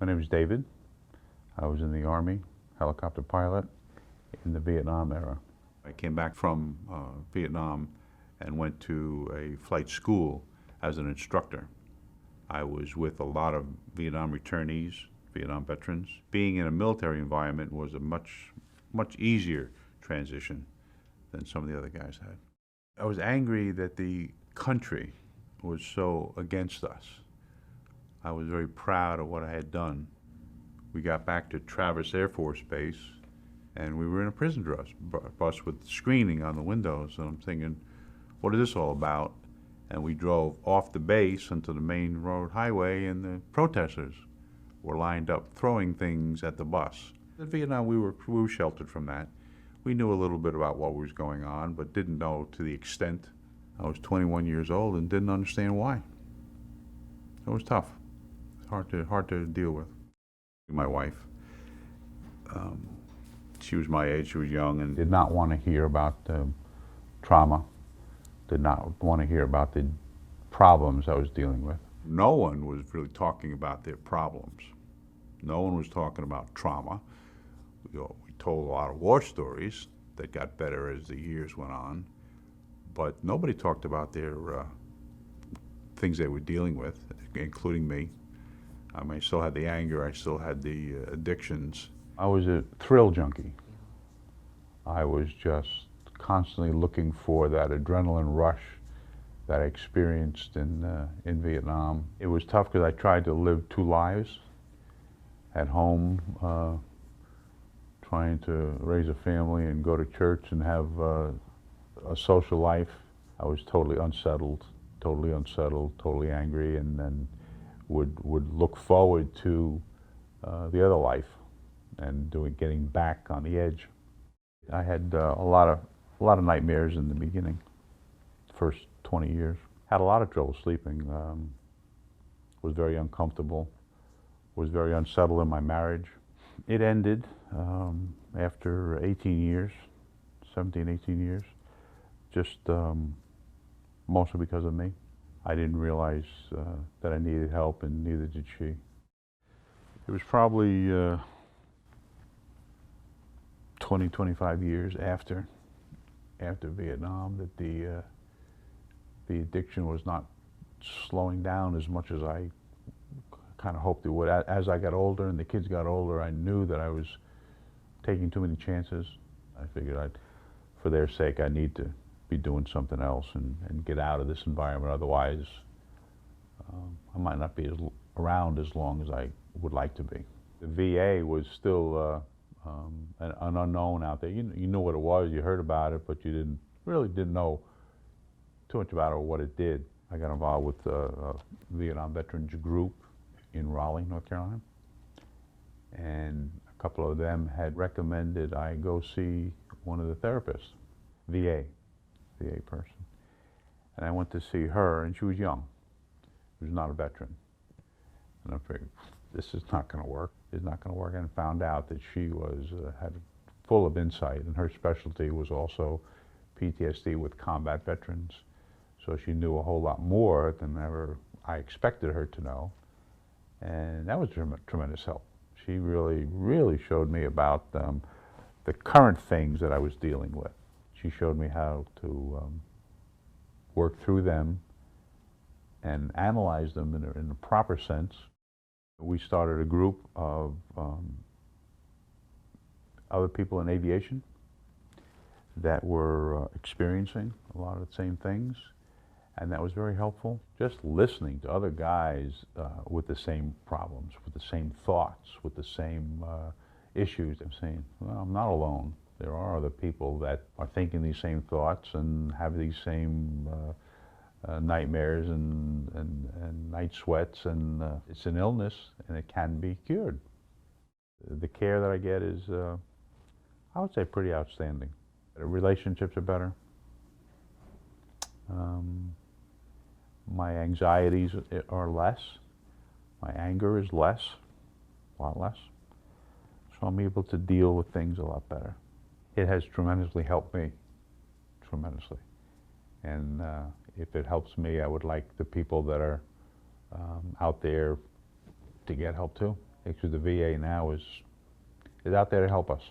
My name is David. I was in the Army, helicopter pilot in the Vietnam era. I came back from Vietnam and went to a flight school as an instructor. I was with a lot of Vietnam returnees, Vietnam veterans. Being in a military environment was a much easier transition than some of the other guys had. I was angry that the country was so against us. I was very proud of what I had done. We got back to Travis Air Force Base, and we were in a prison bus with screening on the windows, and I'm thinking, what is this all about? And we drove off the base onto the main road highway, and the protesters were lined up throwing things at the bus. In Vietnam, we were sheltered from that. We knew a little bit about what was going on, but didn't know to the extent. I was 21 years old and didn't understand why. It was tough. Hard to deal with. My wife, she was my age, she was young, and did not want to hear about trauma, did not want to hear about the problems I was dealing with. No one was really talking about their problems. No one was talking about trauma. We told a lot of war stories that got better as the years went on, but nobody talked about their things they were dealing with, including me. I mean, I still had the anger, I still had the addictions. I was a thrill junkie. I was just constantly looking for that adrenaline rush that I experienced in Vietnam. It was tough because I tried to live two lives. At home, trying to raise a family and go to church and have a social life. I was totally unsettled, totally angry, and then would look forward to the other life and getting back on the edge. I had a lot of nightmares in the beginning, first 20 years. Had a lot of trouble sleeping. Was very uncomfortable. Was very unsettled in my marriage. It ended after 18 years, 17, 18 years, just mostly because of me. I didn't realize that I needed help, and neither did she. It was probably 20, 25 years after Vietnam that the addiction was not slowing down as much as I kind of hoped it would. As I got older and the kids got older, I knew that I was taking too many chances. I figured for their sake, I need to be doing something else and get out of this environment. Otherwise, I might not be around as long as I would like to be. The VA was still an unknown out there. You knew what it was, you heard about it, but you really didn't know too much about it or what it did. I got involved with a Vietnam Veterans group in Raleigh, North Carolina, and a couple of them had recommended I go see one of the therapists, VA person. And I went to see her, and she was young. She was not a veteran. And I figured, this is not going to work. It's not going to work. And found out that she was had full of insight, and her specialty was also PTSD with combat veterans. So she knew a whole lot more than ever I expected her to know. And that was tremendous help. She really showed me about the current things that I was dealing with. She showed me how to work through them and analyze them in a proper sense. We started a group of other people in aviation that were experiencing a lot of the same things, and that was very helpful. Just listening to other guys with the same problems, with the same thoughts, with the same issues. I'm saying, well, I'm not alone. There are other people that are thinking these same thoughts and have these same nightmares and night sweats, and it's an illness and it can be cured. The care that I get is, I would say, pretty outstanding. The relationships are better. My anxieties are less. My anger is less, a lot less. So I'm able to deal with things a lot better. It has tremendously helped me, tremendously. And if it helps me, I would like the people that are out there to get help too. because the VA now is out there to help us.